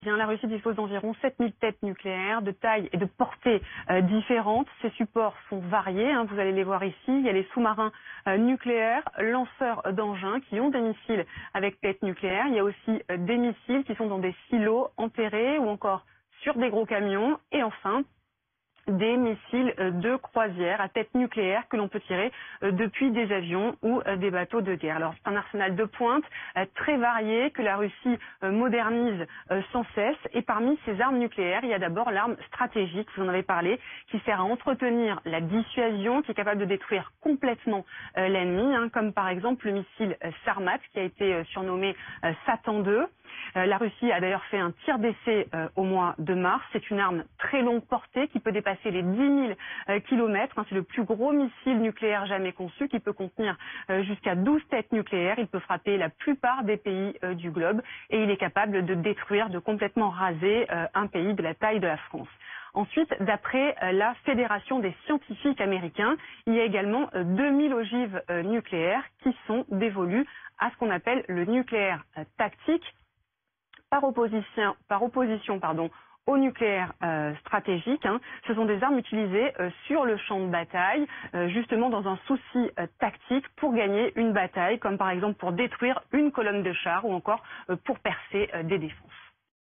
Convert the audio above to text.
Bien, la Russie dispose d'environ 7000 têtes nucléaires de taille et de portée différentes. Ces supports sont variés, hein, vous allez les voir ici. Il y a les sous-marins nucléaires, lanceurs d'engins qui ont des missiles avec tête nucléaire. Il y a aussi des missiles qui sont dans des silos enterrés ou encore sur des gros camions. Et enfin, des missiles de croisière à tête nucléaire que l'on peut tirer depuis des avions ou des bateaux de guerre. Alors c'est un arsenal de pointe très varié que la Russie modernise sans cesse. Et parmi ces armes nucléaires, il y a d'abord l'arme stratégique, vous en avez parlé, qui sert à entretenir la dissuasion, qui est capable de détruire complètement l'ennemi, hein, comme par exemple le missile Sarmat qui a été surnommé Satan 2. La Russie a d'ailleurs fait un tir d'essai au mois de mars. C'est une arme très longue portée qui peut dépasser les 10 000 kilomètres. C'est le plus gros missile nucléaire jamais conçu qui peut contenir jusqu'à 12 têtes nucléaires. Il peut frapper la plupart des pays du globe et il est capable de détruire, de complètement raser un pays de la taille de la France. Ensuite, d'après la Fédération des scientifiques américains, il y a également 2000 ogives nucléaires qui sont dévolues à ce qu'on appelle le nucléaire tactique, par opposition au nucléaire stratégique. Hein. Ce sont des armes utilisées sur le champ de bataille, justement dans un souci tactique pour gagner une bataille, comme par exemple pour détruire une colonne de chars ou encore pour percer des défenses.